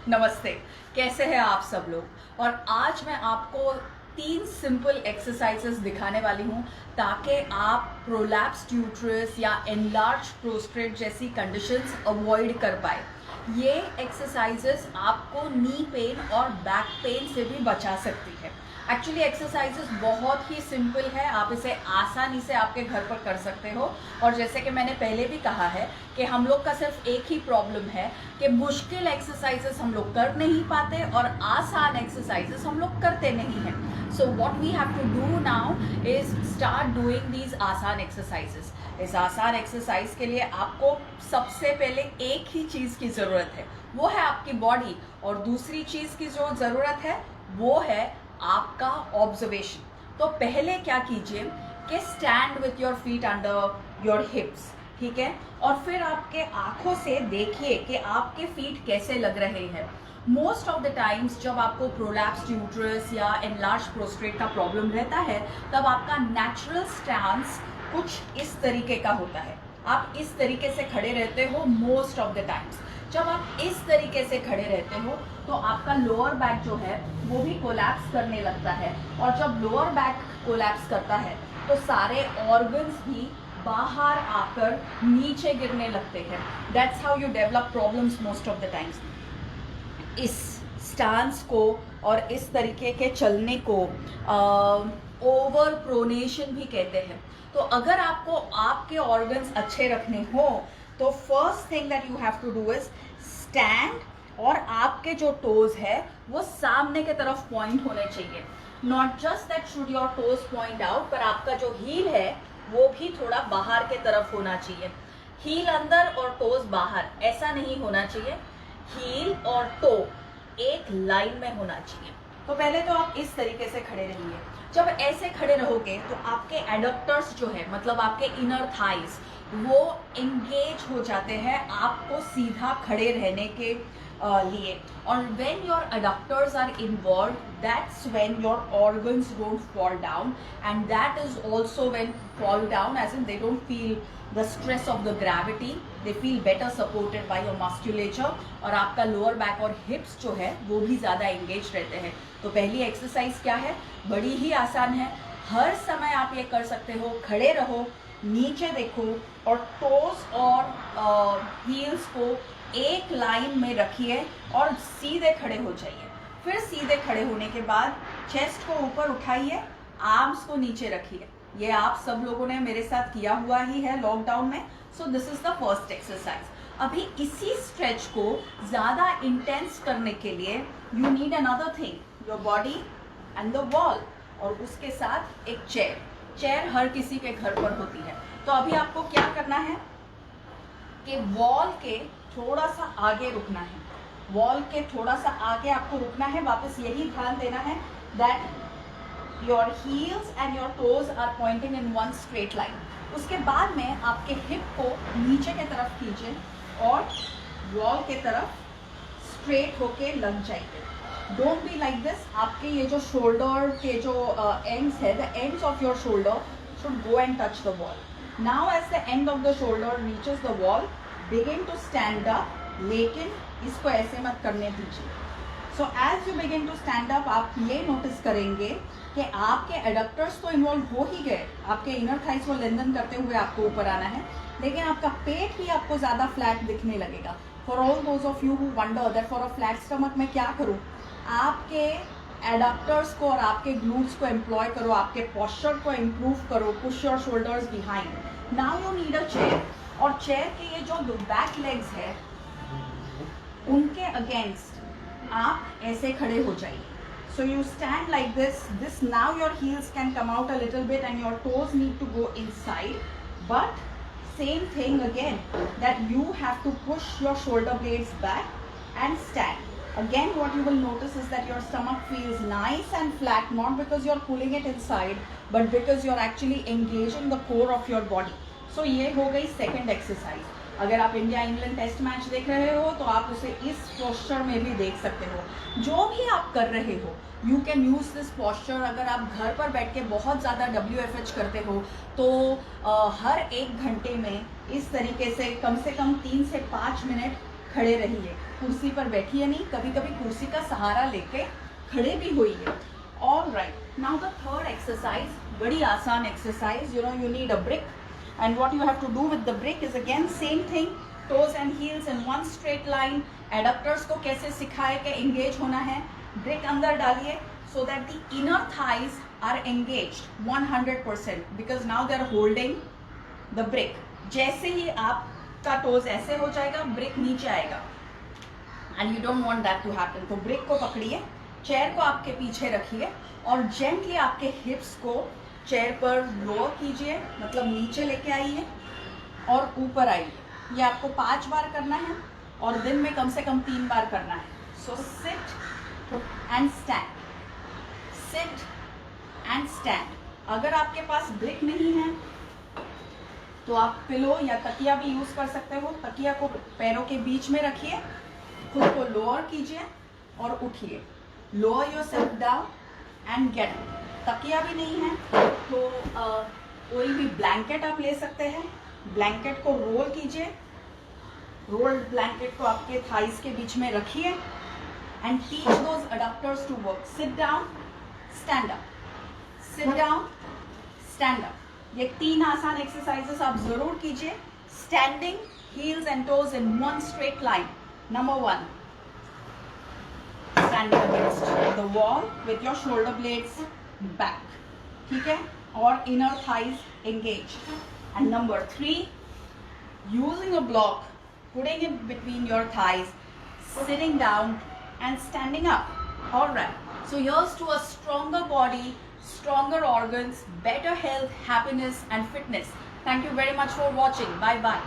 नमस्ते। कैसे हैं आप सब लोग। और आज मैं आपको 3 सिंपल एक्सरसाइजेस दिखाने वाली हूँ ताकि आप प्रोलैप्स्ड यूट्रस या एनलार्ज प्रोस्टेट जैसी कंडीशंस अवॉइड कर पाए। ये एक्सरसाइजेस आपको नी पेन और बैक पेन से भी बचा सकती है। एक्चुअली एक्सरसाइजेस बहुत ही सिंपल है, आप इसे आसानी से आपके घर पर कर सकते हो। और जैसे कि मैंने पहले भी कहा है कि हम लोग का सिर्फ एक ही प्रॉब्लम है कि मुश्किल एक्सरसाइजेस हम लोग कर नहीं पाते और आसान एक्सरसाइजेस हम लोग करते नहीं हैं। So what we have to do now is start doing these आसान एक्सरसाइजेस। इस आसान एक्सरसाइज के लिए आपको सबसे पहले एक ही चीज़ की ज़रूरत है, वो है आपकी बॉडी। और दूसरी चीज़ की जो ज़रूरत है वो है आपका ऑब्जर्वेशन। तो पहले क्या कीजिए कि stand with your feet under your hips, ठीक है। और फिर आपके आंखों से देखिए कि आपके फीट कैसे लग रहे हैं। मोस्ट ऑफ द टाइम्स जब आपको प्रोलैप्स्ड यूट्रस या एनलार्ज प्रोस्टेट का प्रॉब्लम रहता है तब आपका नेचुरल स्टैंस कुछ इस तरीके का होता है। आप इस तरीके से खड़े रहते हो मोस्ट ऑफ द टाइम्स। जब आप इस तरीके से खड़े रहते हो तो आपका लोअर बैक जो है वो भी कोलैप्स करने लगता है। और जब लोअर बैक कोलैप्स करता है तो सारे ऑर्गन्स भी बाहर आकर नीचे गिरने लगते हैं। That's how you develop problems most of the times. इस स्टांस को और इस तरीके के चलने को ओवर प्रोनेशन भी कहते हैं। तो अगर आपको आपके ऑर्गन्स अच्छे रखने हो तो first thing that you have to do is stand, और आपके जो टोज है वो सामने के तरफ पॉइंट होने चाहिए। Not just that should your toes point out, पर आपका जो हील है वो भी थोड़ा बाहर के तरफ होना चाहिए। हील अंदर और टोज बाहर ऐसा नहीं होना चाहिए। हील और टो एक लाइन में होना चाहिए। तो पहले तो आप इस तरीके से खड़े रहिए। जब ऐसे खड़े रहोगे तो आपके एडक्टर्स जो है, मतलब आपके इनर थाइज, वो एंगेज हो जाते हैं आपको सीधा खड़े रहने के लिए। और when your adductors are involved, that's when your organs don't fall down, and that is also when fall down as in they don't feel the stress of the gravity, they feel better supported by your musculature, और आपका lower back और हिप्स जो है वो भी ज़्यादा engage रहते हैं। तो पहली एक्सरसाइज क्या है, बड़ी ही आसान है, हर समय आप ये कर सकते हो। खड़े रहो, नीचे देखो और टोस और हील्स को एक लाइन में रखिए और सीधे खड़े हो जाइए। फिर सीधे खड़े होने के बाद चेस्ट को ऊपर उठाइए, आर्म्स को नीचे रखिए। ये आप सब लोगों ने मेरे साथ किया हुआ ही है लॉकडाउन में। So this is the first exercise. अभी इसी स्ट्रेच को ज़्यादा इंटेंस करने के लिए you need another thing, your body and the wall, और उसके साथ एक चेयर। चेयर हर किसी के घर पर होती है। तो अभी आपको क्या करना है कि वॉल के थोड़ा सा आगे रुकना है। वॉल के थोड़ा सा आगे आपको रुकना है। वापस यही ध्यान देना है that your heels and your toes are pointing in one straight line. उसके बाद में आपके हिप को नीचे के तरफ खींचे और वॉल के तरफ स्ट्रेट होके लग जाइए। Don't be like this. आपके ये जो शोल्डर के जो एंड्स है, the ends of your shoulder should go and touch the wall. Now as the end of the shoulder reaches the wall, begin to stand up, लेकिन इसको ऐसे मत करने दीजिए। So as you begin to stand up, आप ये notice करेंगे कि आपके एडक्टर्स तो इन्वॉल्व हो ही गए, आपके इनर थाइस को लेंथन करते हुए आपको ऊपर आना है, लेकिन आपका पेट भी आपको ज़्यादा फ्लैट दिखने लगेगा। For all those of you who wonder that for a flat stomach मैं क्या करूँ, आपके एडक्टर्स को और आपके ग्लूट्स को एम्प्लॉय करो, आपके पोस्चर को इम्प्रूव करो। Push your shoulders behind. Now you need a chair, और चेयर के ये जो बैक लेग्स है उनके अगेंस्ट आप ऐसे खड़े हो जाइए। So you stand like this now your heels can come out a little bit and your toes need to go inside, but same thing again that you have to push your shoulder blades back and stand. Again what you will notice is that your stomach feels nice and flat, not because you're pulling it inside but because you're actually engaging the core of your body. So ये हो गई second exercise. अगर आप India England test match देख रहे हो तो आप उसे इस पोस्चर में भी देख सकते हो। जो भी आप कर रहे हो you can use this posture. अगर आप घर पर बैठ के बहुत ज़्यादा WFH करते हो तो हर 1 घंटे में इस तरीके से कम 3 से 5 मिनट खड़े रहिए, कुर्सी पर बैठिए नहीं, कभी कभी कुर्सी का सहारा लेके खड़े भी होइए। Alright, now the third exercise, बड़ी आसान exercise, you need a brick, and what you have to do with the brick is again same thing, toes and heels in one straight line. Adductors को कैसे सिखाए कि engage होना है, brick अंदर डालिए so that the inner thighs are engaged 100% because now they are holding the brick. जैसे ही आपका toes ऐसे हो जाएगा, brick नीचे आएगा, and you don't want that to happen. तो brick को पकड़िए, चेयर को आपके पीछे रखिए और जेंटली आपके हिप्स को चेयर पर लोअर कीजिए, मतलब नीचे लेके आइए और ऊपर आइए। ये आपको 5 बार करना है और दिन में कम से कम 3 बार करना है। So sit and stand, sit and stand. अगर आपके पास ब्रिक नहीं है तो आप पिलो या तकिया भी यूज कर सकते हो। तकिया को पैरों के बीच में रखिए, खुद को लोअर कीजिए और उठिए। Lower yourself down and get up. तकिया भी नहीं है तो कोई भी ब्लैंकेट आप ले सकते हैं। ब्लैंकेट को रोल कीजिए, रोल्ड ब्लैंकेट को आपके थाइस के बीच में रखिए and teach those adductors to work. Sit down, stand up, sit down, stand up. ये 3 आसान एक्सरसाइजेस आप जरूर कीजिए। Standing heels and toes in one straight line. Number 1, standing against the wall with your shoulder blades back, ठीक है, और inner thighs engaged. And number 3, using a block, putting it between your thighs, sitting down and standing up. All right, so here's to a stronger body, stronger organs, better health, happiness and fitness. Thank you very much for watching. Bye bye.